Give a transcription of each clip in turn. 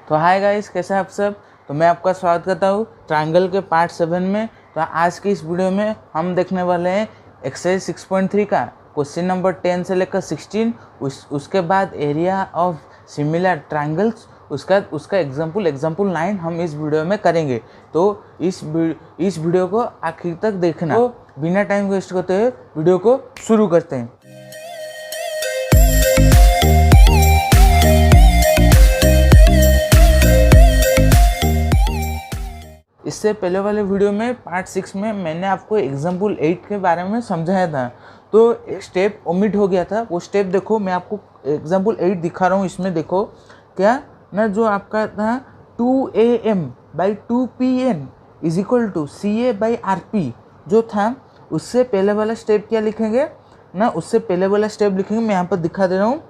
तो hi guys, कैसे हैं आप सब। तो मैं आपका स्वागत करता हूँ ट्रायंगल के पार्ट 7 में। तो आज की इस वीडियो में हम देखने वाले हैं एक्सरसाइज 6.3 का क्वेश्चन नंबर 10 से लेकर 16। उसके बाद एरिया ऑफ सिमिलर ट्रायंगल्स, उसका एग्जाम्पल 9 हम इस वीडियो में करेंगे। तो इस वीडियो को आखिर तक देखना। तो बिना टाइम वेस्ट करते हुए वीडियो को शुरू करते हैं। इससे पहले वाले वीडियो में पार्ट 6 में मैंने आपको एग्जाम्पल 8 के बारे में समझाया था। तो एक स्टेप ओमिट हो गया था, वो स्टेप देखो। मैं आपको एग्जाम्पल 8 दिखा रहा हूँ। इसमें देखो क्या ना, जो आपका था 2am/2pn is equal to CA/RP जो था, उससे पहले वाला स्टेप क्या लिखेंगे ना, उससे पहले वाला स्टेप लिखेंगे। मैं यहाँ पर दिखा दे रहा हूँ।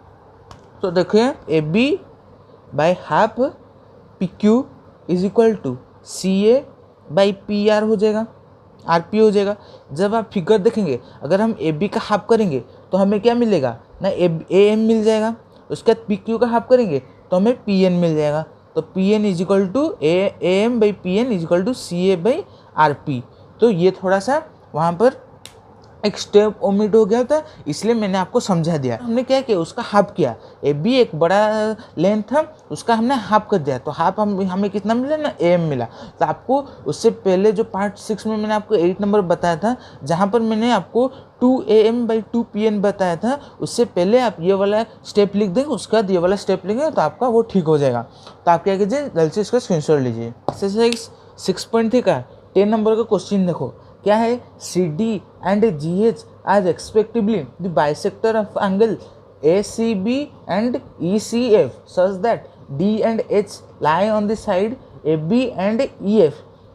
तो देखिए AB/half PQ is equal to CA/PR हो जाएगा, RP हो जाएगा। जब आप फिगर देखेंगे, अगर हम AB का हाफ करेंगे तो हमें क्या मिलेगा ना, AM मिल जाएगा। उसके बाद PQ का हाफ करेंगे तो हमें PN मिल जाएगा। तो PN is equal to AM/PN is equal to CA/RP। तो ये थोड़ा सा वहाँ पर एक स्टेप ओमिट हो गया था, इसलिए मैंने आपको समझा दिया। हमने क्या किया, उसका हाफ किया। AB एक बड़ा लेंथ था, उसका हमने हाफ कर दिया। तो हाफ हमें कितना मिला ना, AM मिला। तो आपको उससे पहले जो पार्ट 6 में मैंने आपको 8 नंबर बताया था, जहाँ पर मैंने आपको 2am/2pn बताया था, उससे पहले आप ये वाला स्टेप लिख देंगे, उसके बाद ये वाला स्टेप लिखेंगे तो आपका वो ठीक हो जाएगा। तो आप क्या कीजिए, जल्दी से इसका स्क्रीनशॉट लीजिए। एक्सरसाइज 6.3 का 10 नंबर का क्वेश्चन देखो क्या है। CD and GH are respectively the bisector of angle ACB and ECF such that D and H lie on the side AB and EF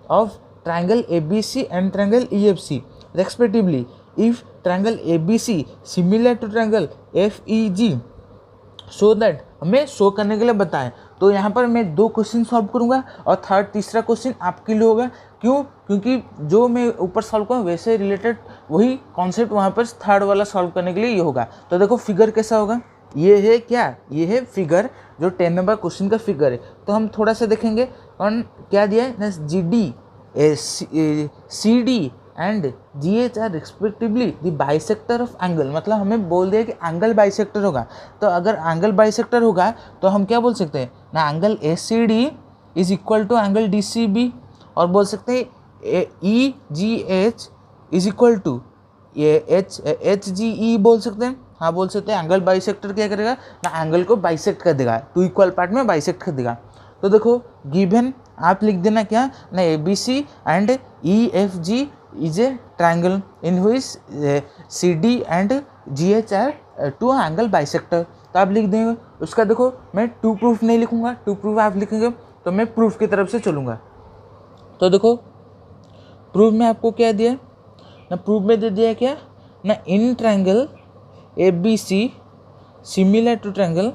of triangle ABC and triangle EFC respectively. If triangle ABC similar to triangle FEG so that हमें show करने के लिए बताएं। तो यहाँ पर मैं 2 question solve करूँगा और तीसरा क्वेश्चन आपके लिए होगा। क्यों? क्योंकि जो मैं ऊपर सॉल्व करूँ वैसे रिलेटेड वही कॉन्सेप्ट वहाँ पर थर्ड वाला सॉल्व करने के लिए ये होगा। तो देखो फिगर कैसा होगा। ये है क्या, ये है फिगर, जो 10 नंबर क्वेश्चन का फिगर है। तो हम थोड़ा सा देखेंगे और क्या दिया है, GD CD and GH are respectively the bisector of angle. मतलब हमें बोल दिया कि एंगल बाइसेक्टर होगा। तो अगर एंगल बाइसेक्टर होगा तो हम क्या बोल सकते हैं ना, angle ACD is equal to angle DCB, और बोल सकते हैं EGH is equal to HGE बोल सकते हैं। हाँ बोल सकते हैं। एंगल बाइसेक्टर क्या करेगा ना, एंगल को बाइसेक्ट कर देगा, 2 इक्वल पार्ट में बाइसेक्ट कर देगा। तो देखो गिवन आप लिख देना क्या ना, ABC and EFG is a triangle in which CD and GH are 2 angle bisector। तो आप लिख देंगे। उसका देखो मैं 2 प्रूफ नहीं लिखूंगा, 2 प्रूफ आप लिखेंगे तो मैं प्रूफ की तरफ से चलूँगा। तो देखो प्रूफ में आपको क्या दिया ना, प्रूफ में दे दिया क्या ना, इन triangle ABC similar to triangle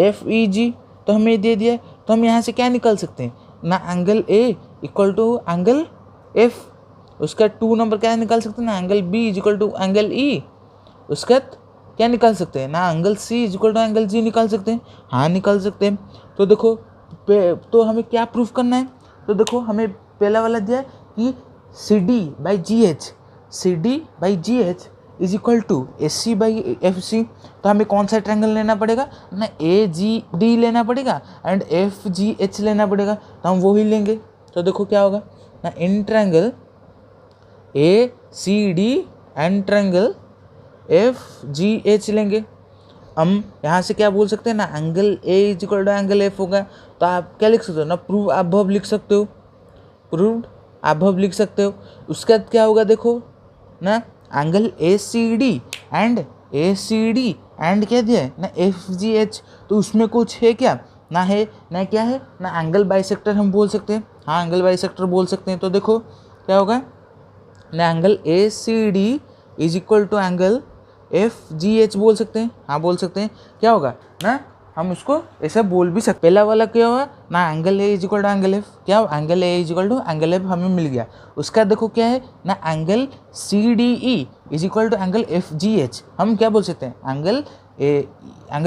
FEG। तो हमें दे दिया। तो हम यहाँ से क्या निकाल सकते हैं ना, angle A equal to angle F, उसका 2 नंबर क्या निकाल सकते हैं ना, angle B is equal to angle E। उसका क्या निकाल सकते हैं ना, angle C is equal to angle G निकाल सकते हैं। हाँ निकाल सकते हैं। तो देखो तो हमें क्या प्रूफ करना है। तो देखो हमें पहला वाला दिया है कि CD/GH is equal to AC/FC। तो हमें कौन सा ट्रायंगल लेना पड़ेगा ना, AGD लेना पड़ेगा एंड FGH लेना पड़ेगा। तो हम वो ही लेंगे। तो देखो क्या होगा ना, in triangle ACD and triangle FGH लेंगे। हम यहाँ से क्या बोल सकते हैं ना, angle A is equal to angle F होगा। तो आप क्या लिख सकते हो ना, प्रूव अबव लिख सकते हो, प्रूव्ड अबव लिख सकते हो। उसके बाद क्या होगा देखो ना, एंगल ACD एंड क्या दिया है ना, FGH। तो उसमें कुछ है क्या ना, है ना, क्या है ना, एंगल बाइसेक्टर हम बोल सकते हैं। हाँ एंगल बाइसेक्टर बोल सकते हैं। तो देखो क्या होगा ना, angle ACD is equal to angle FGH बोल सकते हैं। हाँ बोल सकते हैं। क्या होगा ना, हम उसको ऐसा बोल भी सकते। पहला वाला क्या हुआ ना, angle A is equal to angle F। क्या हो, angle A is equal to angle F हमें मिल गया। उसका देखो क्या है ना, angle CDE is equal to angle FGH। हम क्या बोल सकते हैं, एंगल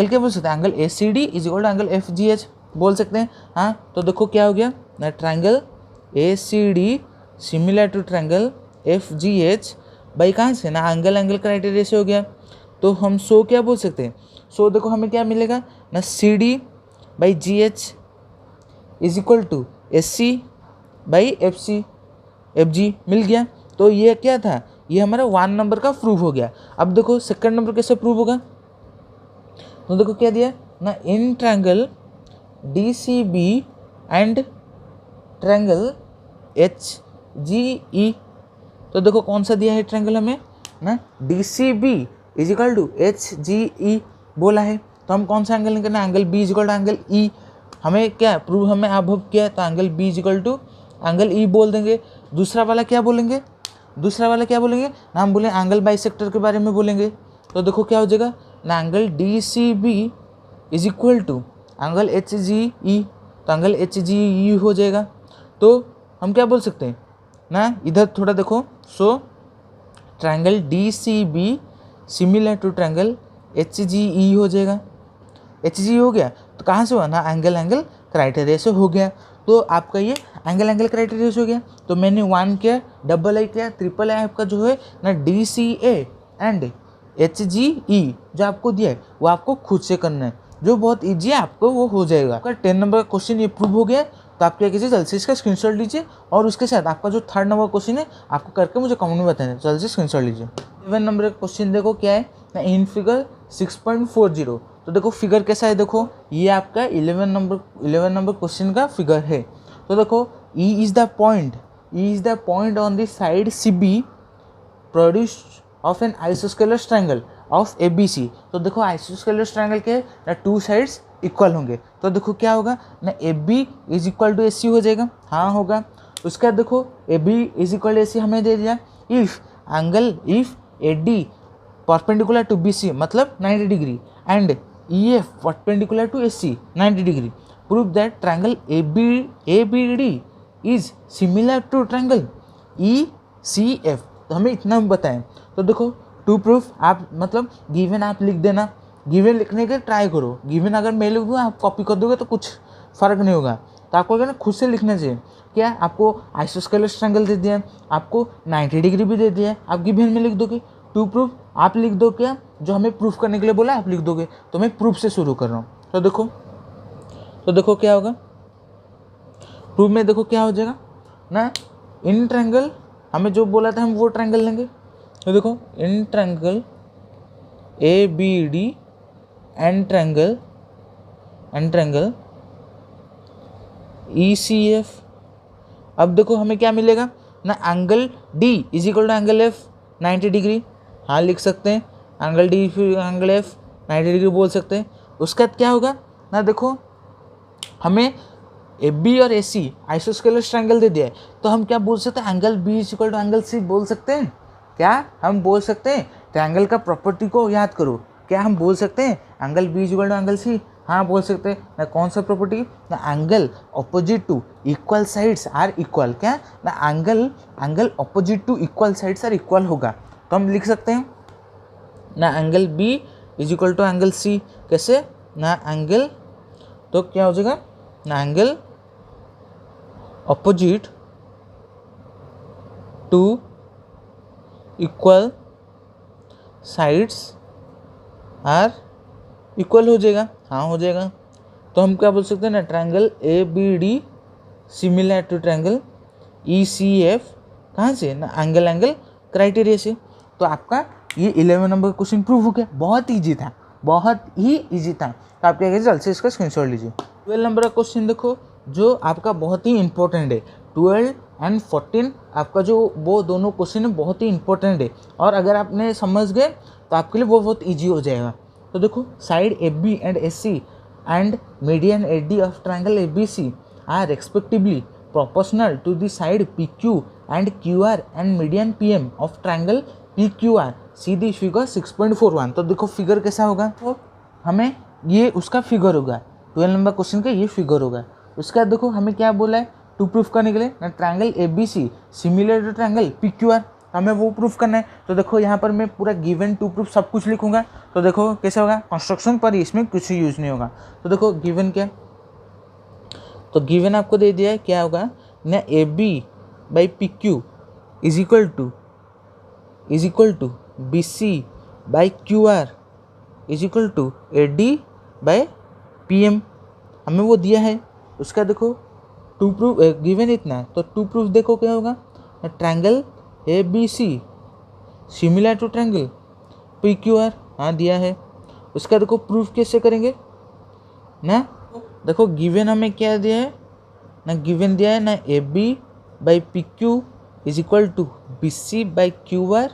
क्या बोल सकते हैं, angle ACD is equal to angle FGH बोल सकते हैं। हाँ, तो देखो क्या हो गया ना, triangle ACD similar to triangle FGH बाई कहाँ से ना, एंगल एंगल क्राइटेरिया से हो गया। तो हम सो क्या बोल सकते हैं, सो देखो हमें क्या मिलेगा ना, CD by GH is equal to SC by FG मिल गया। तो ये क्या था, ये हमारा 1 नंबर का प्रूफ हो गया। अब देखो सेकंड नंबर कैसे प्रूफ होगा, तो देखो क्या दिया ना, in triangle DCB and triangle HGE। तो देखो कौन सा दिया है ट्रायंगल हमें ना, DCB is equal to HGE बोला है। तो हम कौन सा एंगल लेंगे ना, angle B is equal to angle E। हमें क्या प्रूव, हमें अब क्या है, तो angle B is equal to angle E बोल देंगे। दूसरा वाला क्या बोलेंगे ना, हम बोले एंगल बाइसेक्टर के बारे में बोलेंगे। तो देखो क्या हो जाएगा ना, angle DCB is equal to angle HGE। तो एंगल HGE हो जाएगा। तो हम क्या बोल सकते हैं ना, इधर थोड़ा देखो, so triangle DCB similar to triangle HGE हो जाएगा। HGE हो गया तो कहाँ से हुआ ना, एंगल एंगल क्राइटेरिया से हो गया। तो आपका ये एंगल एंगल क्राइटेरिया से हो गया। तो मैंने 1 किया, डबल आई किया, ट्रिपल आई आपका जो है ना DCA एंड HGE जो आपको दिया है वो आपको खुद से करना है, जो बहुत ईजी है, आपको वो हो जाएगा। आपका 10 नंबर का क्वेश्चन ये प्रूव हो गया। तो आप क्या कीजिए, जल्दी से इसका स्क्रीनशॉट लीजिए और उसके साथ आपका जो 3rd नंबर क्वेश्चन है आपको करके मुझे कमेंट में बताना है। जल्दी से स्क्रीनशॉट लीजिए। 11 नंबर का क्वेश्चन देखो क्या है ना, इन फिगर 6.40। तो देखो फिगर कैसा है, देखो ये आपका 11 नंबर क्वेश्चन का फिगर है। तो देखो E is the point on the side CB produced of an आइसोस्केलर ट्रायंगल ऑफ ABC। तो देखो आइसोस्केलर ट्रायंगल के ना 2 साइड्स इक्वल होंगे। तो देखो क्या होगा ना, AB is equal to AC हो जाएगा। हाँ होगा। उसके बाद देखो AB is equal to AC हमें दे दिया, if AD perpendicular to BC मतलब 90 degree and EF perpendicular to AC 90 degree, prove that triangle ABD is similar to triangle ECF। तो हमें इतना बताएं। तो देखो टू प्रूफ आप मतलब गिवन आप लिख देना, गिवन लिखने के ट्राई करो। गिवन अगर मैं लिख दूँ आप कॉपी कर दोगे तो कुछ फ़र्क नहीं होगा। तो आपको क्या ना खुद से लिखना चाहिए। क्या आपको आइसोस्केलर ट्रायंगल दे दिया है, आपको 90 डिग्री भी दे दिया है, आप गिवन में लिख दोगे। टू प्रूफ आप लिख दो, क्या जो हमें प्रूफ करने के लिए बोला आप लिख दोगे। तो मैं प्रूफ से शुरू कर रहा हूँ। तो देखो क्या होगा प्रूफ में, देखो क्या हो जाएगा ना, इन ट्रायंगल हमें जो बोला था हम वो ट्रायंगल लेंगे। तो देखो इन triangle ABD and triangle ECF। अब देखो हमें क्या मिलेगा ना, angle D is equal to angle F 90 degree. हाँ लिख सकते हैं, एंगल D फिर एंगल F 90 डिग्री बोल सकते हैं। उसके बाद क्या होगा ना, देखो हमें AB और AC आइसोस्केलर ट्रायंगल दे दिया है। तो हम क्या बोल सकते हैं, angle B is equal to angle C बोल सकते हैं। क्या हम बोल सकते हैं, ट्रायंगल का प्रॉपर्टी को याद करो। क्या हम बोल सकते हैं angle B is equal to angle C? हाँ बोल सकते हैं ना। कौन सा प्रॉपर्टी ना, angle opposite to equal sides are equal. क्या ना, angle opposite to equal sides are equal होगा। तो हम लिख सकते हैं ना, angle B is equal to angle C। कैसे ना, एंगल तो क्या हो जाएगा ना, angle opposite to equal sides are equal हो जाएगा। हाँ हो जाएगा। तो हम क्या बोल सकते हैं ना, triangle ABD similar to triangle ECF कहाँ से ना, एंगल क्राइटेरिया से। तो आपका ये 11 नंबर क्वेश्चन प्रूव हो गया। बहुत ईजी था, बहुत ही ईजी था। तो आप क्या कीजिए, जल्द से इसका स्क्रीनशॉट लीजिए। 12 नंबर का क्वेश्चन देखो, जो आपका बहुत ही इंपॉर्टेंट है। 12 एंड 14 आपका जो वो दोनों क्वेश्चन है बहुत ही इंपॉर्टेंट है। और अगर आपने समझ गए तो आपके लिए वो बहुत ईजी हो जाएगा। तो देखो side AB and AC and median AD of triangle ABC are respectively proportional to the side PQ and QR and median PM of triangle PQR। See the figure 6.41। तो देखो फिगर कैसा होगा, तो हमें ये उसका फिगर होगा। 12 नंबर क्वेश्चन का ये फिगर होगा। उसके बाद देखो हमें क्या बोला है, टू प्रूफ करने के लिए ना, triangle ABC similar to triangle PQR हमें वो प्रूफ करना है। तो देखो यहाँ पर मैं पूरा गिवन टू प्रूफ सब कुछ लिखूंगा। तो देखो कैसे होगा, कंस्ट्रक्शन पर इसमें कुछ यूज नहीं होगा। तो देखो गिवन क्या तो गिवन आपको दे दिया है, क्या होगा ना, A B by P Q is equal to B C by Q R is equal to A D by P M, हमें वो दिया है। उसका देखो टू प्रूफ गिवन इतना है, तो टू प्रूफ देखो क्या होगा, triangle A B C similar to triangle P Q R, हाँ दिया है। उसका देखो प्रूफ कैसे करेंगे ना, देखो गिवन हमें क्या दिया है ना, गिवन दिया है ना A B by P Q is equal to B C by Q R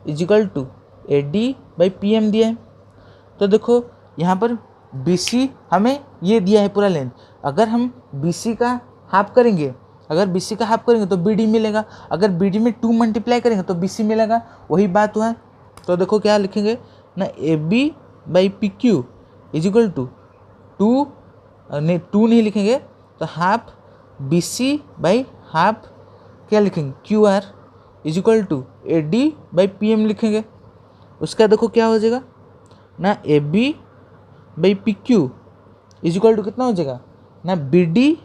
is equal to A D by P M दिया है। तो देखो यहाँ पर बी सी हमें ये दिया है पूरा लेंथ, अगर हम बी सी का हाफ करेंगे, अगर बी सी का हाफ करेंगे तो बी डी मिलेगा, अगर बी डी में 2 मल्टीप्लाई करेंगे तो बी सी मिलेगा, वही बात हुआ। तो देखो क्या लिखेंगे ना, A B by P Q is equal to 2 नहीं लिखेंगे तो half B C by half क्या लिखेंगे Q R is equal to A D by P M लिखेंगे। उसका देखो क्या हो जाएगा ना, A B by P Q is equal to कितना हो जाएगा ना, B D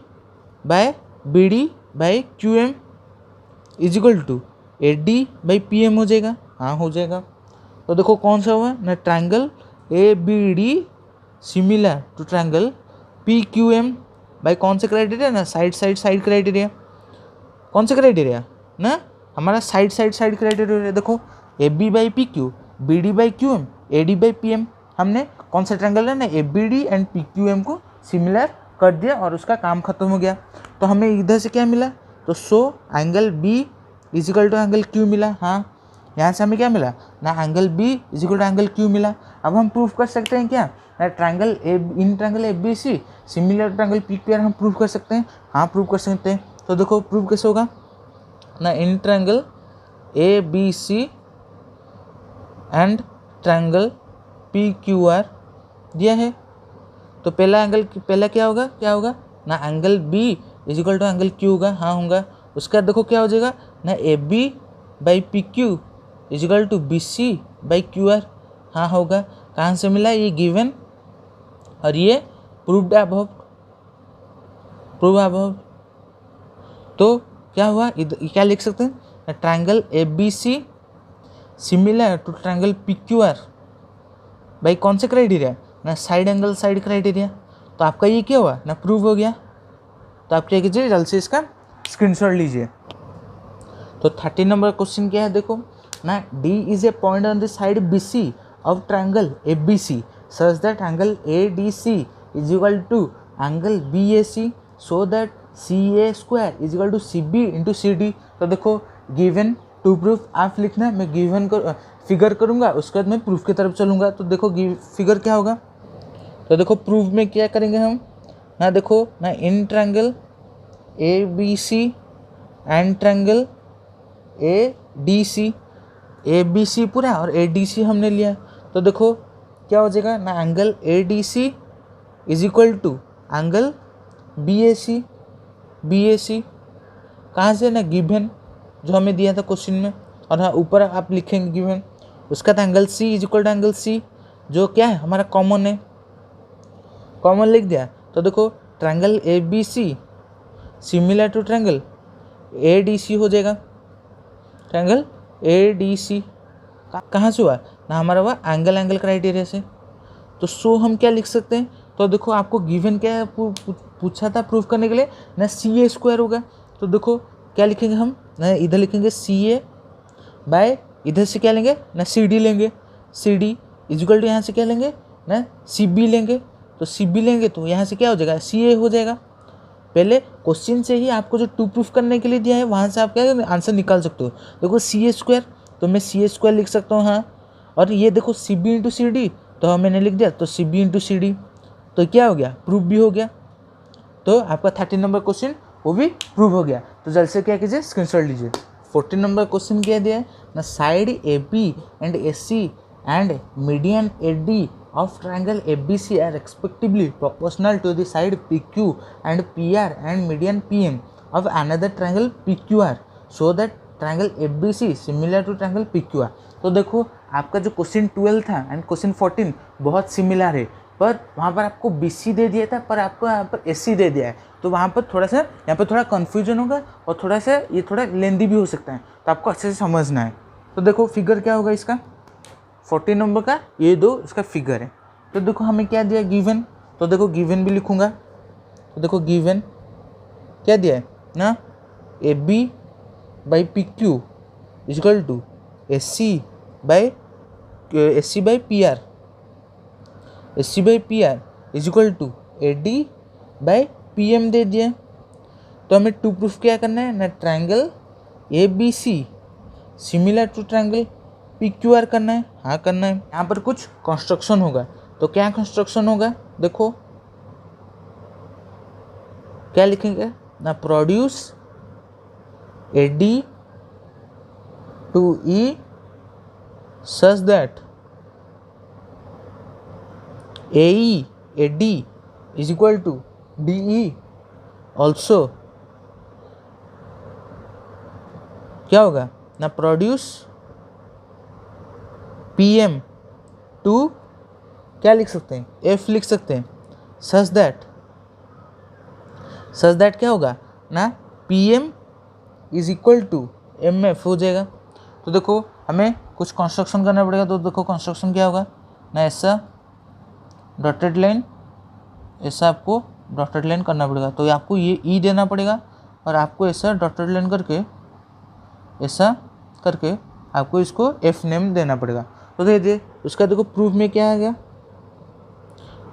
by Q M is equal to A D by P M हो जाएगा, हाँ हो जाएगा। तो देखो कौन सा हुआ ना, triangle A B D similar to triangle P Q M by कौन से क्राइटेरिया ना, साइड क्राइटेरिया, कौन से क्राइटेरिया ना, हमारा साइड क्राइटेरिया। देखो A B by P Q, B D by Q M, A D by P M, हमने कौन सा ट्रायंगल है ना, A B D and P Q M को सिमिलर कर दिया और उसका काम खत्म हो गया। तो हमें इधर से क्या मिला, तो so angle B is equal to angle Q मिला, हाँ यहाँ से हमें क्या मिला ना, angle B is equal to angle Q मिला। अब हम प्रूफ कर सकते हैं क्या ना, triangle A B C similar triangle P Q R हम प्रूफ कर सकते हैं, हाँ प्रूफ कर सकते हैं। तो देखो प्रूफ कैसे होगा ना, इन triangle A B C and triangle P Q R दिया है, तो पहला क्या होगा ना, angle B is equal to angle Q होगा, हाँ होगा। उसका देखो क्या हो जाएगा ना, A B by P Q is equal to B C by Q R, हाँ होगा। कहाँ से मिला, ये गिवन और ये प्रूव्ड अबव, तो क्या हुआ, क्या लिख सकते हैं, triangle A B C similar to triangle P Q R by कौन से क्राइटेरिया ना, साइड क्राइटेरिया। तो आपका ये क्या हुआ ना, प्रूव हो गया। तो आप क्या कीजिए, जल्द से इसका स्क्रीनशॉट लीजिए। तो 30 नंबर क्वेश्चन क्या है, देखो ना, D is a point on the side B C of triangle A B C such that angle A D C is equal to angle B A C so that C A square is equal to C B into C D. तो देखो given to proof आप लिखना, मैं given को figure करूँगा, उसके बाद मैं प्रूफ की तरफ चलूँगा। तो देखो फिगर क्या होगा, तो देखो प्रूफ में क्या करेंगे हम ना, देखो ना, इन triangle A B C and triangle A B C पूरा और ए डी सी हमने लिया। तो देखो क्या हो जाएगा ना, angle A D C is equal to angle B A C कहाँ से ना, गिवन जो हमें दिया था क्वेश्चन में, और हाँ ऊपर आप लिखेंगे गिवन। उसका था angle C is equal to angle C, जो क्या है हमारा कॉमन है, कॉमन लिख दिया। तो देखो triangle A B C similar to triangle A D C हो जाएगा, ट्रायंगल ए डी सी कहाँ से हुआ ना, हमारा हुआ एंगल क्राइटेरिया से। तो सो हम क्या लिख सकते हैं, तो देखो आपको गिवन क्या पूछा था प्रूफ करने के लिए ना, सी ए स्क्वायर होगा। तो देखो क्या लिखेंगे हम ना, इधर लिखेंगे सी ए बाय, इधर से क्या लेंगे ना, सी डी लेंगे, सी डी इजिकल टू यहाँ से क्या लेंगे ना, सी बी लेंगे। तो सी बी लेंगे तो यहाँ से क्या हो जाएगा, सी ए हो जाएगा। पहले क्वेश्चन से ही आपको जो टू प्रूफ करने के लिए दिया है वहाँ से आप क्या आंसर निकाल सकते हो। देखो सी ए स्क्वायर, तो मैं सी ए स्क्वायर लिख सकता हूँ, हाँ। और ये देखो C B into C D, तो मैंने लिख दिया, तो C B into C D, तो क्या हो गया, प्रूफ भी हो गया। तो आपका 13 नंबर क्वेश्चन वो भी प्रूव हो गया। तो जल्द से क्या कीजिए, स्क्रीनशॉट लीजिए। 14 नंबर क्वेश्चन क्या दिया है ना, side A B and A C and median A D of triangle ABC are respectively proportional to the side PQ and PR and median PM of another triangle PQR so that triangle ABC similar to triangle PQR। तो देखो आपका जो question 12 था and question 14 बहुत similar है, पर वहाँ पर आपको BC दे दिया था, पर आपको यहाँ पर SC दे दिया है। तो वहाँ पर थोड़ा सा यहाँ पर थोड़ा कन्फ्यूजन होगा और थोड़ा सा ये थोड़ा लेंदी भी हो सकता है, तो आपको अच्छे से समझना है। तो देखो फिगर क्या होगा इसका, 14 नंबर का ये दो इसका फिगर है। तो देखो हमें क्या दिया गिवन, तो देखो गिवन भी लिखूँगा। तो देखो गिवन क्या दिया है ना, AB by PQ is equal to SC by PR, SC by PR is equal to AD by PM दे दिया। तो हमें टू प्रूफ क्या करना है ना, triangle ABC similar to triangle PQR करना है। हाँ करना है। यहाँ पर कुछ कंस्ट्रक्शन होगा, तो क्या कंस्ट्रक्शन होगा देखो क्या लिखेंगे ना, produce AD to E such that AE AD is equal to DE also। क्या होगा ना, प्रोड्यूस PM टू क्या लिख सकते हैं, F लिख सकते हैं, सच दैट क्या होगा ना, PM is equal to MF हो जाएगा। तो देखो हमें कुछ कंस्ट्रक्शन करना पड़ेगा। तो देखो कंस्ट्रक्शन क्या होगा ना, ऐसा डॉटेड लाइन, ऐसा आपको डॉटेड लाइन करना पड़ेगा। तो आपको ये E देना पड़ेगा और आपको ऐसा डॉटेड लाइन करके ऐसा करके आपको इसको F नेम देना पड़ेगा। तो दे दे उसका देखो प्रूफ में क्या आ गया।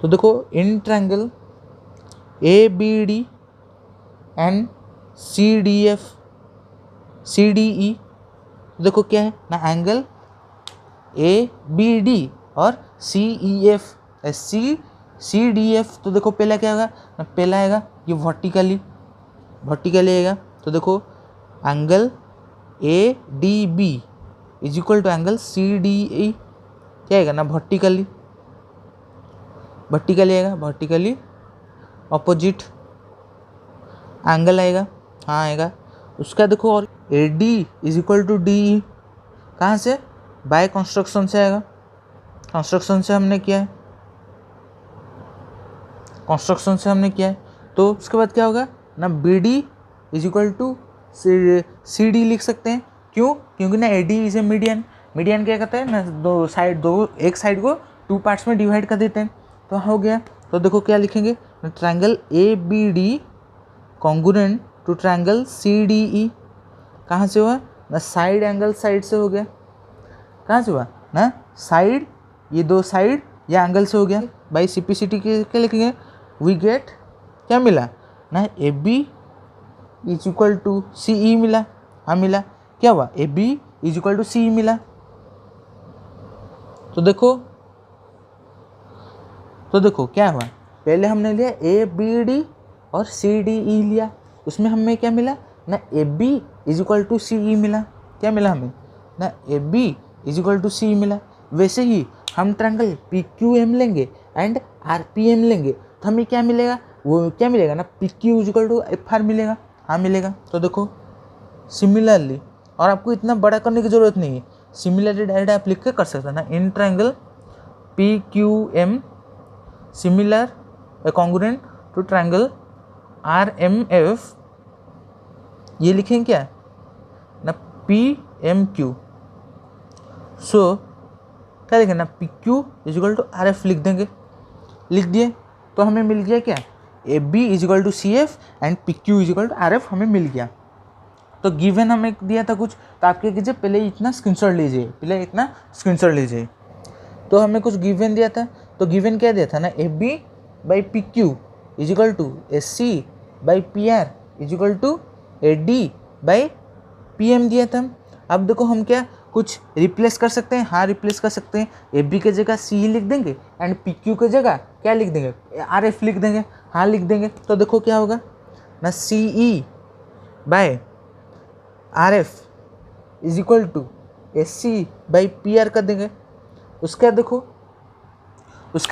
तो देखो इन ट्रायंगल ABD एंड CDE देखो क्या है ना, एंगल ABD और CDF। तो देखो पहला क्या होगा ना, पहला आएगा ये वर्टिकली आएगा। तो देखो angle ADB is equal to angle CDE क्या आएगा ना, वर्टिकली आएगा, वर्टिकली ऑपोजिट एंगल आएगा। हाँ आएगा। उसका देखो और AD is equal to DE कहाँ से, बाय कंस्ट्रक्शन से आएगा। कंस्ट्रक्शन से हमने किया है, तो उसके बाद क्या होगा ना, BD is equal to CD लिख सकते हैं। क्यों, क्योंकि ना AD इज ए मीडियन क्या कहता है ना, एक साइड को टू पार्ट्स में डिवाइड कर देते हैं। तो हो गया। तो देखो क्या लिखेंगे, triangle ABD congruent to triangle CDE कहाँ से हुआ ना, साइड एंगल साइड से हो गया। कहाँ से हुआ ना, साइड, ये दो साइड या एंगल से हो गया। बाई सिंप्लिसिटी क्या लिखेंगे, वी गेट क्या मिला ना, AB is equal to CE मिला। हाँ मिला। क्या हुआ, AB is equal to CE मिला। तो देखो क्या हुआ, पहले हमने लिया ABD और CDE लिया, उसमें हमें क्या मिला ना, AB is equal to CE मिला। क्या मिला हमें ना, AB is equal to CE मिला। वैसे ही हम ट्रायंगल PQM लेंगे एंड RPM लेंगे, तो हमें क्या मिलेगा, वो क्या मिलेगा ना, PQ is equal to FR मिलेगा। हाँ मिलेगा। तो देखो सिमिलरली, और आपको इतना बड़ा करने की जरूरत नहीं है, सिमिलरली डायरेक्ट आप लिख के कर सकते हैं ना, इन triangle PQM similar congruent to triangle RMF, ये लिखेंगे क्या ना, PMQ। सो क्या लिखेंगे ना, PQ is equal to RF लिख देंगे। लिख दिए तो हमें मिल गया क्या, AB is equal to CF and PQ is equal to RF हमें मिल गया। तो गिवन हमें दिया था कुछ, तो आप क्या कीजिए, पहले इतना स्क्रीनशॉट लीजिए। तो हमें कुछ गिवन दिया था, तो गिवन क्या दिया था ना, AB by PQ is equal to SC by PR is equal to AD by PM दिया था। अब देखो हम क्या कुछ रिप्लेस कर सकते हैं। हाँ रिप्लेस कर सकते हैं, AB के जगह CE लिख देंगे एंड PQ के जगह क्या लिख देंगे, RF लिख देंगे। हाँ लिख देंगे। तो देखो क्या होगा ना, CE by RF is equal to SC by PR कर देंगे। उसका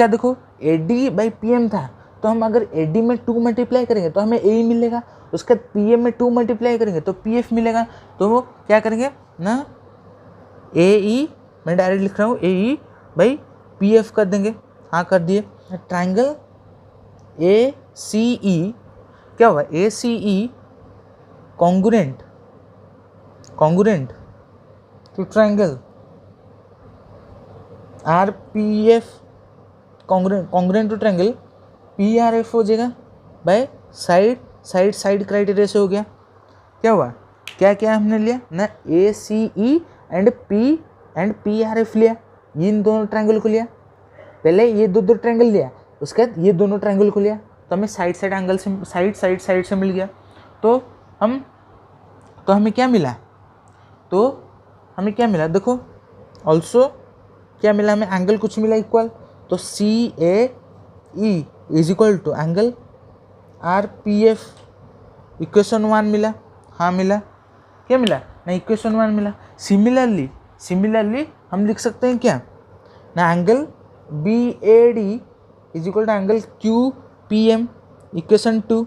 देखो AD बाई PM था, तो हम अगर AD में 2 मल्टीप्लाई करेंगे तो हमें AE मिलेगा। उसके बाद PM में 2 मल्टीप्लाई करेंगे तो PF मिलेगा। तो वो क्या करेंगे ना, AE मैं डायरेक्ट लिख रहा हूँ, AE बाई PF कर देंगे। हाँ कर दिए। ट्राइंगल ए सी ई क्या हुआ, A C E congruent to triangle R P F, congruent to triangle P R F हो जाएगा बाय साइड क्राइटेरिया से हो गया। क्या हुआ, क्या क्या हमने लिया ना, A C E and P R F लिया, इन दोनों ट्राइंगल को लिया। पहले ये दो ट्राइंगल लिया, उसके बाद ये दोनों ट्राइंगल को लिया, तो हमें साइड एंगल से साइड से मिल गया। तो हमें क्या मिला, देखो ऑल्सो क्या मिला हमें, एंगल कुछ मिला इक्वल, तो C A E is equal to angle R P F, equation 1 मिला। हाँ मिला, क्या मिला ना, इक्वेशन 1 मिला। सिमिलरली हम लिख सकते हैं क्या ना, angle B A D is equal to angle Q P M, equation 2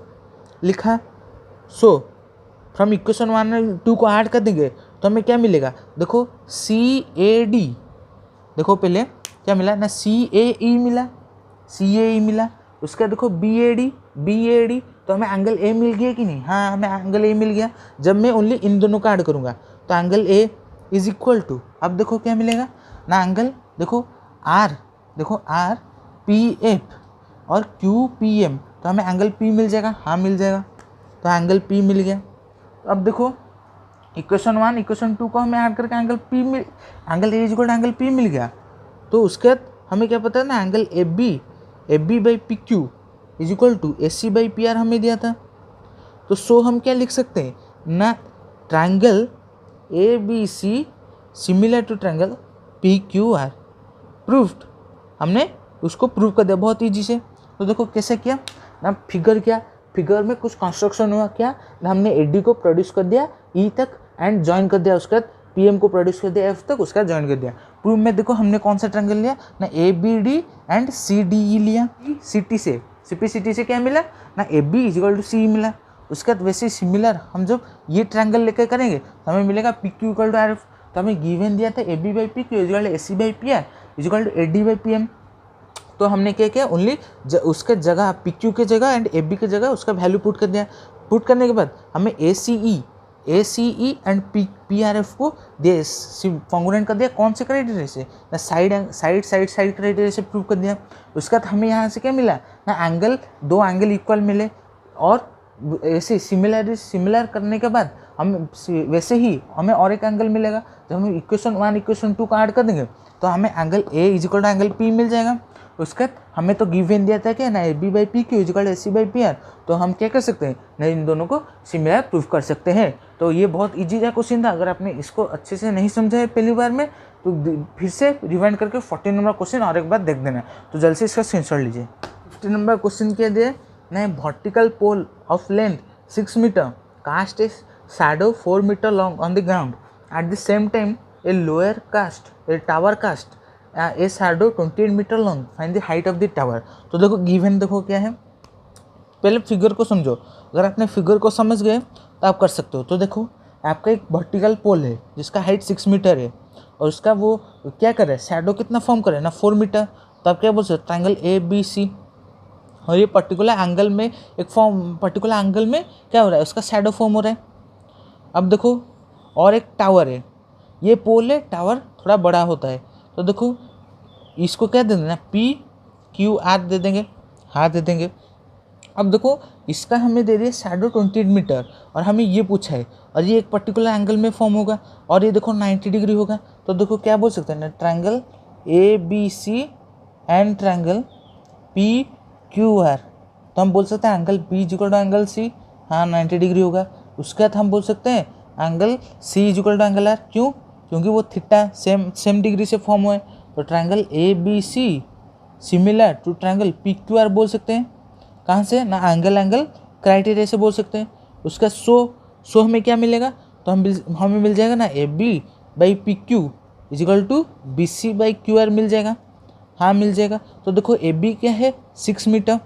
लिखा। सो फ्रॉम इक्वेशन 1 और 2 को ऐड कर देंगे तो हमें क्या मिलेगा, देखो सी ए डी, देखो पहले क्या मिला ना, सी ए ई मिला, उसका देखो बी ए डी, तो हमें एंगल ए मिल गया कि नहीं, हाँ हमें एंगल ए मिल गया। जब मैं ओनली इन दोनों का ऐड करूँगा तो angle A is equal to, अब देखो क्या मिलेगा ना, एंगल देखो आर पी एफ और क्यू पी एम, तो हमें एंगल पी मिल जाएगा, हाँ मिल जाएगा, तो एंगल पी मिल गया। तो अब देखो इक्वेशन 1 इक्वेशन 2 को हमें ऐड करके angle A is equal to angle P मिल गया। तो उसके बाद हमें क्या पता है ना, angle A B by P Q is equal to A C by P R हमें दिया था। तो सो हम क्या लिख सकते हैं ना, triangle A B C similar to triangle P Q R, proved. हमने उसको प्रूव कर दिया बहुत ईजी से। तो देखो कैसे किया ना, फिगर में कुछ कंस्ट्रक्शन हुआ, क्या ना, हमने ए डी को प्रोड्यूस कर दिया ई तक एंड ज्वाइन कर दिया, उसके बाद पी एम को प्रोड्यूस कर दिया एफ तक, उसके बाद ज्वाइन कर दिया। प्रूफ में देखो हमने कौन सा ट्रायंगल लिया ना, A B D and C D E लिया। सी टी से क्या मिला ना, A B is equal to C मिला। उसके बाद वैसे सिमिलर हम जब ये ट्रायंगल लेकर करेंगे तो हमें मिलेगा P Q equal to R F. तो हमें गिवन दिया था A B by P Q is equal to A C by P R is equal to A D by P M. तो हमने क्या किया, ओनली उसके जगह पी क्यू के जगह एंड ए बी के जगह उसका वैल्यू पुट कर दिया। पुट करने के बाद हमें A C E and P R F को दिए, कॉन्ग्रुएंट कर दिया कौन से क्राइटेरिया से ना, साइड क्राइटेरिया से प्रूव कर दिया। उसके बाद हमें यहाँ से क्या मिला ना, एंगल, दो एंगल इक्वल मिले। और ऐसे सिमिलर करने के बाद हम वैसे ही हमें और एक एंगल मिलेगा। जब हम इक्वेशन 1 इक्वेशन 2 का ऐड कर देंगे तो हमें angle A is equal to angle P मिल जाएगा। उसके बाद हमें तो गिवन दिया था क्या ना, A B by P Q is equal to A C by P R. तो हम क्या कर सकते हैं ना, इन दोनों को सिमिलर प्रूफ कर सकते हैं। तो ये बहुत इजी का क्वेश्चन था। अगर आपने इसको अच्छे से नहीं समझा है पहली बार में तो फिर से रिवाइंड करके 14 नंबर क्वेश्चन और एक बार देख देना। तो जल्द से इसका स्क्रीनशॉट लीजिए। 15 नंबर क्वेश्चन क्या दिया ना, vertical pole of length 6 metre cast a shadow 4 metre long on the ground at the same time a tower cast a shadow 28 metre long, find the height of the tower. तो देखो given देखो क्या है, पहले figure को समझो। अगर आपने फिगर को समझ गए तो आप कर सकते हो। तो देखो आपका एक वर्टिकल पोल है जिसका हाइट 6 मीटर है और उसका वो क्या करे, शैडो कितना फॉर्म करे ना 4 मीटर। तो आप क्या बोल सकते हो, ट्रायंगल ए बी सी, और ये पर्टिकुलर एंगल में पर्टिकुलर एंगल में क्या हो रहा है, उसका शैडो फॉर्म हो रहा है। अब देखो और एक टावर है, ये पोल है, टावर थोड़ा बड़ा होता है। तो देखो इसको क्या दे देना, पी क्यू आर दे देंगे, हाँ दे देंगे। अब देखो इसका हमें दे दिया शैडो 28 मीटर और हमें ये पूछा है, और ये एक पर्टिकुलर एंगल में फॉर्म होगा और ये देखो 90 डिग्री होगा। तो देखो क्या बोल सकते हैं ना, triangle A B C and triangle P Q R. तो हम बोल सकते हैं angle B is equal to angle C, हाँ 90 डिग्री होगा। उसके बाद हम बोल सकते हैं angle C is equal to angle R, क्यों, क्योंकि वो थीटा सेम डिग्री से फॉर्म हुआ है। तो triangle A B C similar to triangle P Q R बोल सकते हैं। कहाँ से ना, एंगल क्राइटेरिया से बोल सकते हैं। उसका सो हमें क्या मिलेगा, तो हमें मिल जाएगा ना, A B by P Q is equal to B C by Q R मिल जाएगा, हाँ मिल जाएगा। तो देखो ए बी क्या है 6 मीटर,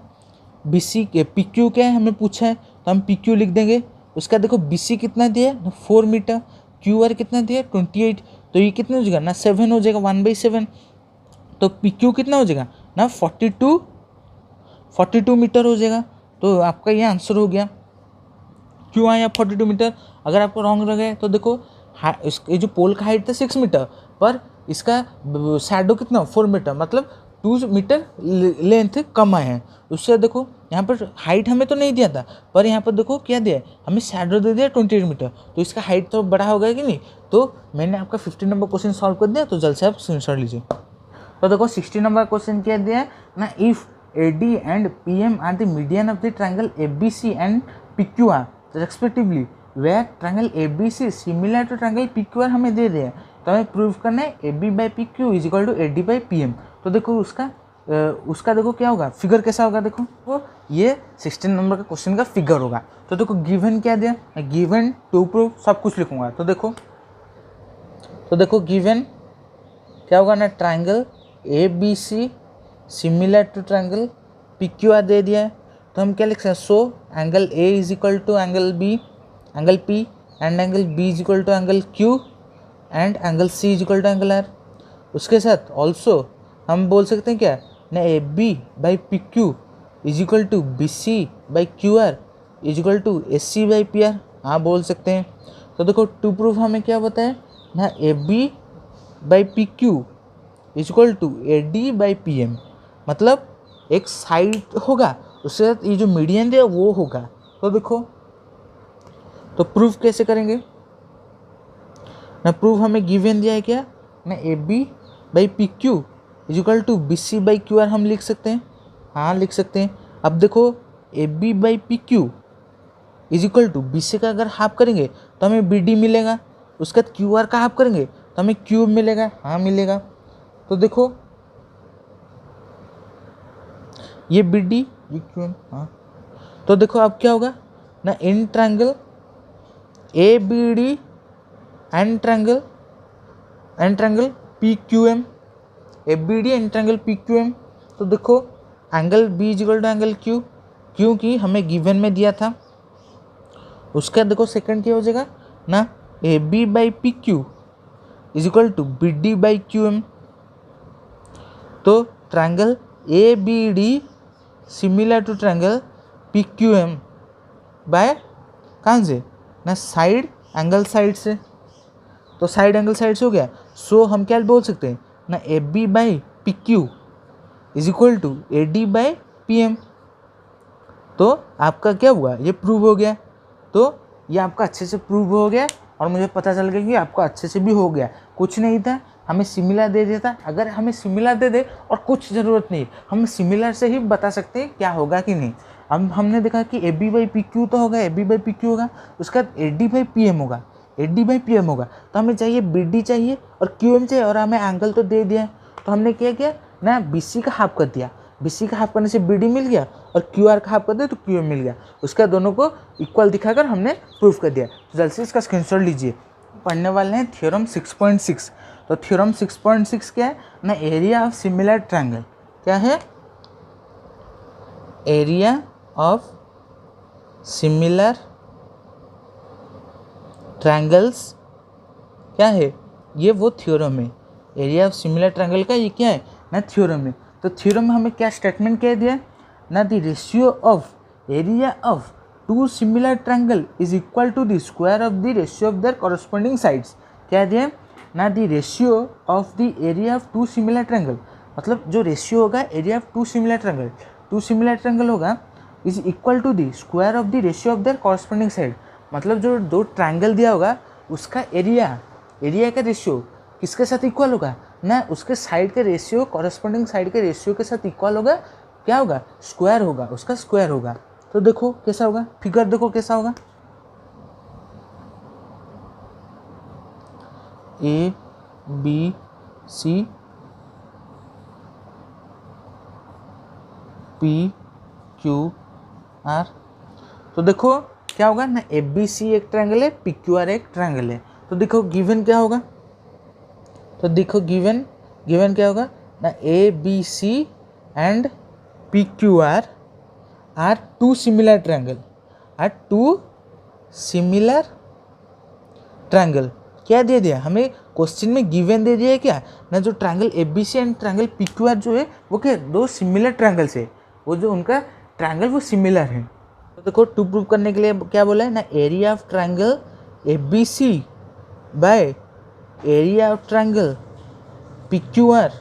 बी सी के पी क्यू क्या है हमें पूछा है, तो हम पी क्यू लिख देंगे। उसका देखो बी सी कितना दिया है 4 मीटर, क्यू आर कितना दिया 28, तो ये कितना हो जाएगा ना 7 हो जाएगा 1/7। तो पी क्यू कितना हो जाएगा ना 42 42 मीटर हो जाएगा। तो आपका ये आंसर हो गया। क्यों आया 42 मीटर? अगर आपको रॉन्ग लगे तो देखो ये जो पोल का हाइट था 6 मीटर, पर इसका शैडो कितना 4 मीटर, मतलब 2 मीटर लेंथ कम आए हैं। उससे देखो यहाँ पर हाइट हमें तो नहीं दिया था, पर यहाँ पर देखो क्या दिया है, हमें शैडो दे दिया 28 मीटर, तो इसका हाइट तो बड़ा हो गया कि नहीं। तो मैंने आपका 15 नंबर क्वेश्चन सॉल्व कर दिया, तो जल्द से आप स्क्रीनशॉट लीजिए। तो देखो 16 नंबर क्वेश्चन क्या दिया है ना, if AD and PM are the median of the triangle ABC and PQR respectively, where triangle ABC similar to triangle PQR हमें दे दिया है, तो हमें प्रूव करना है AB by PQ is equal to AD by PM। तो देखो उसका देखो क्या होगा, फिगर कैसा होगा, देखो वो ये 16 नंबर का क्वेश्चन का फिगर होगा। तो देखो गिवन क्या दिया, गिवन टू प्रूव सब कुछ लिखूंगा। तो देखो गिवन क्या होगा ना, triangle ABC similar to triangle PQR दे दिया है, तो हम क्या लिख सकते हैं, so angle A is equal to angle B, angle P and angle B is equal to angle Q and angle C is equal to angle R। उसके साथ ऑल्सो हम बोल सकते हैं क्या ना, AB by PQ is equal to BC by QR is equal to SC by PR, हाँ बोल सकते हैं। तो देखो टू प्रूफ हमें क्या बताया ना, AB by PQ is equal to AD by PM, मतलब एक साइड होगा, उसके साथ ये जो मीडियन है वो होगा। तो देखो तो प्रूफ कैसे करेंगे ना, प्रूफ हमें गिवन दिया है क्या ना, AB by PQ is equal to BC by QR हम लिख सकते हैं, हाँ लिख सकते हैं। अब देखो AB by PQ is equal to BC का अगर हाफ करेंगे तो हमें BD मिलेगा, उसके बाद QR का हाफ करेंगे तो हमें Q मिलेगा, हाँ मिलेगा। तो देखो ये BD ये QM, हाँ। तो देखो अब क्या होगा ना, इन triangle ABD and triangle PQM, ABD and triangle PQM। तो देखो angle B is equal to angle Q, क्योंकि हमें गिवन में दिया था। उसका देखो सेकंड क्या हो जाएगा ना, AB by PQ is equal to BD by QM। तो triangle ABD similar to triangle PQM by कहाँ से ना, साइड एंगल साइड से। तो साइड एंगल साइड से हो गया, सो हम क्या बोल सकते हैं ना, AB by PQ is equal to AD by PM। तो आपका क्या हुआ, ये प्रूव हो गया। तो ये आपका अच्छे से प्रूव हो गया, और मुझे पता चल गया कि आपका अच्छे से भी हो गया। कुछ नहीं था, हमें सिमिलर दे देता, अगर हमें सिमिलर दे दे और कुछ ज़रूरत नहीं, हम सिमिलर से ही बता सकते हैं क्या होगा कि नहीं। अब हमने देखा कि AB बाई PQ तो होगा, AB बाई PQ होगा, उसका AD बाई PM होगा, AD बाई PM होगा। तो हमें चाहिए BD चाहिए और QM चाहिए, और हमें एंगल तो दे दिया है। तो हमने क्या किया ना, BC का हाफ कर दिया, BC का हाफ करने से BD मिल गया, और QR का हाफ कर दिया तो QM मिल गया। उसका दोनों को इक्वल दिखाकर हमने प्रूफ कर दिया। तो जल्द से इसका स्क्रीनशॉट लीजिए। पढ़ने वाले हैं थ्योरम 6.6। तो थ्योरम 6.6 क्या है ना, एरिया ऑफ सिमिलर ट्रायंगल। क्या है, एरिया ऑफ सिमिलर ट्रायंगल्स क्या है, ये वो थ्योरम है। एरिया ऑफ सिमिलर ट्रायंगल का ये क्या है ना, थ्योरम है। तो थ्योरम में हमें क्या स्टेटमेंट कह दिया ना, the ratio of area of two similar triangle is equal to the square of the ratio of their corresponding sides. क्या दिया ना, the ratio of the area of two similar triangle, मतलब जो रेशियो होगा area of two similar triangle होगा is equal to the square of the ratio of their corresponding side. मतलब जो दो ट्रायंगल दिया होगा उसका एरिया का रेशियो किसके साथ इक्वल होगा ना, उसके साइड के रेशियो, कॉरस्पॉन्डिंग साइड के रेशियो के साथ इक्वल होगा। क्या होगा, स्क्वायर होगा, उसका स्क्वायर होगा। तो देखो कैसा होगा, फिगर देखो कैसा होगा, ABC PQR। तो देखो क्या होगा ना, ABC एक ट्रायंगल है, PQR एक ट्रायंगल है। तो देखो गिवन क्या होगा, तो देखो गिवन क्या होगा ना, ABC and PQR are two similar triangle. क्या दे दिया हमें क्वेश्चन में, गिवन दे दिया है क्या ना, जो triangle ABC and triangle PQR जो है वो क्या, दो सिमिलर ट्रायंगल्स है। वो जो उनका ट्रायंगल वो सिमिलर है। तो देखो टू प्रूव करने के लिए क्या बोला है ना, area of triangle A B C by area of triangle P Q R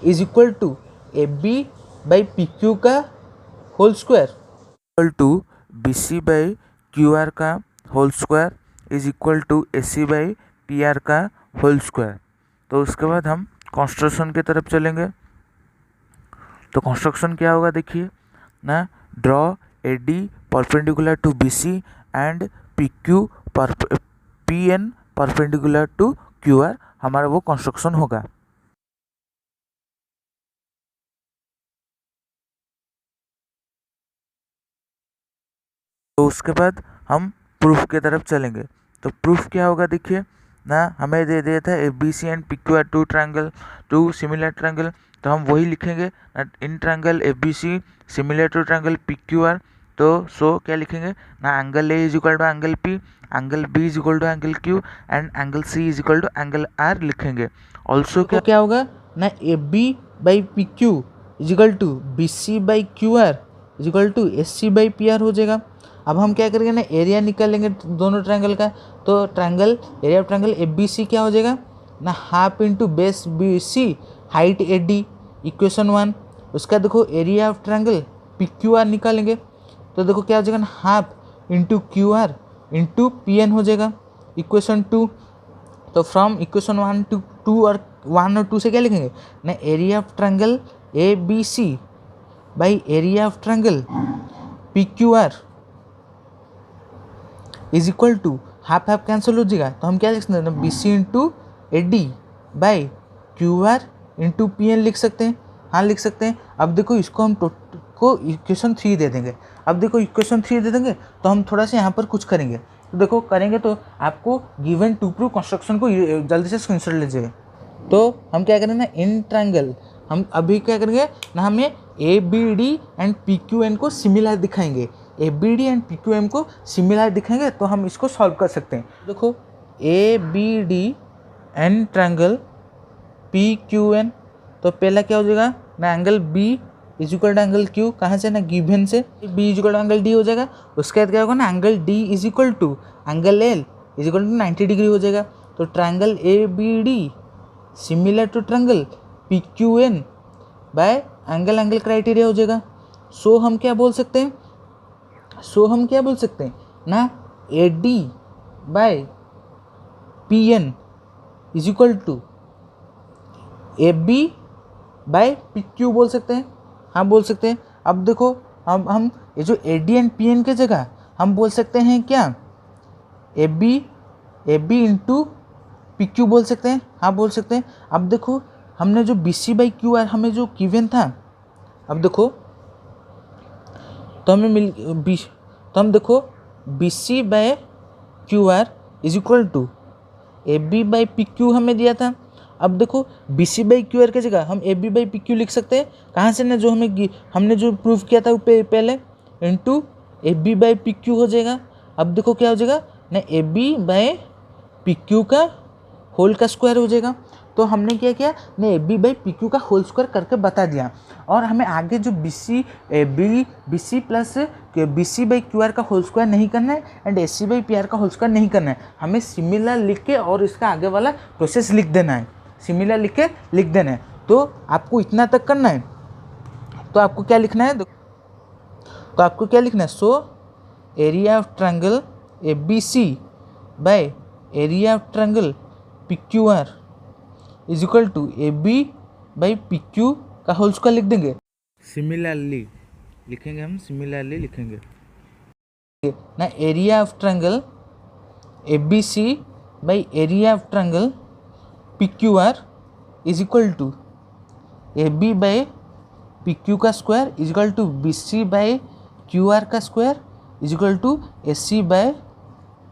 is equal to A B by P Q का whole square equal to B C by Q R का whole square is equal to A C by P R का whole square. तो उसके बाद हम construction की तरफ चलेंगे। तो कंस्ट्रक्शन क्या होगा देखिए ना, draw A D perpendicular to B C and P Q P N perpendicular to Q R, हमारा वो कंस्ट्रक्शन होगा। तो उसके बाद हम प्रूफ की तरफ चलेंगे। तो प्रूफ क्या होगा देखिए ना, हमें दे दिया था A B C and P Q R two triangle, two similar triangle, तो हम वही लिखेंगे in triangle A B C similar to triangle P Q R. तो सो क्या लिखेंगे ना, angle A is equal to angle P, angle B is equal to angle Q and angle C is equal to angle R लिखेंगे। Also क्या होगा ना, A B by P Q is equal to B C by Q R is equal to S C by P R हो जाएगा। अब हम क्या करेंगे ना, एरिया निकालेंगे दोनों ट्रायंगल का। तो triangle area of triangle A B C क्या हो जाएगा ना, half into base B C height A D equation 1। उसका देखो area of triangle P Q R निकालेंगे। तो देखो क्या हो जाएगा ना, half into Q R into P N हो जाएगा इक्वेशन 2। तो फ्रॉम इक्वेशन 1 to 2 और 1 और 2 से क्या लिखेंगे ना, area of triangle A B C by area of triangle P Q R is equal to half half cancel हो जाएगा। तो हम क्या लिख सकते हैं, B C into A D by Q R into P N लिख सकते हैं। हाँ लिख सकते हैं। अब देखो इसको हम को इक्वेशन 3 दे देंगे। अब देखो इक्वेशन 3 दे देंगे तो हम थोड़ा सा यहाँ पर कुछ करेंगे। तो देखो करेंगे तो आपको गिवन टू प्रूव कंस्ट्रक्शन को जल्दी से स्क्रीनशॉट लीजिएगा। तो हम क्या करेंगे ना, इन ट्रायंगल हम अभी क्या करेंगे ना, हमें A B D and P Q N को सिमिलर दिखाएंगे। A B D and P Q M को सिमिलर दिखाएंगे तो हम इसको सॉल्व कर सकते हैं। देखो A B D and triangle P Q N, तो पहला क्या हो जाएगा ना, angle B is equal to angle Q, कहाँ से ना गिवन से, B is equal to angle D हो जाएगा। उसके बाद क्या होगा ना, angle D is equal to angle L is equal to 90 degree हो जाएगा। तो triangle A B D similar to triangle P Q N by angle angle criteria हो जाएगा। सो हम क्या बोल सकते हैं, ना, A D by P N is equal to A B by P Q बोल सकते हैं। हाँ बोल सकते हैं। अब देखो हम ये जो A D and P N के जगह हम बोल सकते हैं क्या, A B into P Q बोल सकते हैं। हाँ बोल सकते हैं। अब देखो हमने जो B C by Q R हमें जो गिवन था, अब देखो तो हमें तो हम देखो B C by Q R is equal to A B by P Q हमें दिया था। अब देखो B C by Q R की जगह हम A B by P Q लिख सकते हैं। कहाँ से ना, जो हमने जो प्रूफ किया था पहले into A B by P Q हो जाएगा। अब देखो क्या हो जाएगा ना, A B by P Q का होल का स्क्वायर हो जाएगा। तो हमने क्या किया ना, A B by P Q का होल स्क्वायर करके बता दिया। और हमें आगे जो B C plus B C by Q R का होल स्क्वायर नहीं करना है and A C by P R का होल स्क्वायर नहीं करना है। हमें सिमिलर लिख के और इसका आगे वाला प्रोसेस लिख देना है, सिमिलर लिख देना है। तो आपको इतना तक करना है। तो आपको क्या लिखना है, so area of triangle A B C by area of triangle P Q R is equal to A B by P Q का होल स्क्वायर लिख देंगे। सिमिलरली लिखेंगे ना, area of triangle A B C by area of triangle P Q R is equal to A B by P Q का square is equal to B C by Q R का square is equal to A C by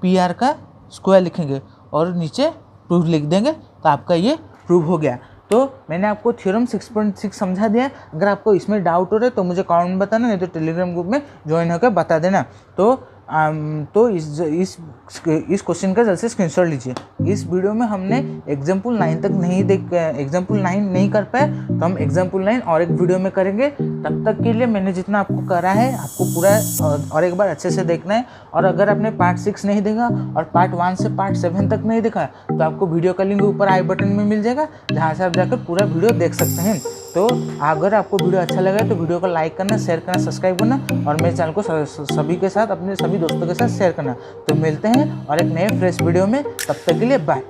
P R का square लिखेंगे और नीचे proof लिख देंगे। तो आपका ये प्रूफ हो गया। तो मैंने आपको थ्योरम 6.6 समझा दिया। अगर आपको इसमें डाउट हो रहा है तो मुझे कमेंट में बताना, नहीं तो टेलीग्राम ग्रुप में ज्वाइन होकर बता देना। तो तो इस क्वेश्चन का जल्द से स्क्रीनशॉट लीजिए। इस वीडियो में हमने एग्जाम्पल 9 तक एग्जाम्पल 9 नहीं कर पाए, तो हम एग्जाम्पल 9 और एक वीडियो में करेंगे। तब तक के लिए मैंने जितना आपको करा है आपको पूरा और एक बार अच्छे से देखना है। और अगर आपने पार्ट 6 नहीं देखा और पार्ट 1 से पार्ट 7 तक नहीं देखा तो आपको वीडियो का लिंक ऊपर आई बटन में मिल जाएगा, जहाँ से आप जाकर पूरा वीडियो देख सकते हैं। तो अगर आपको वीडियो अच्छा लगा तो वीडियो को लाइक करना, शेयर करना, सब्सक्राइब करना और मेरे चैनल को सभी के साथ, अपने सभी दोस्तों के साथ शेयर करना। तो मिलते हैं और एक नए फ्रेश वीडियो में, तब तक के लिए बाय।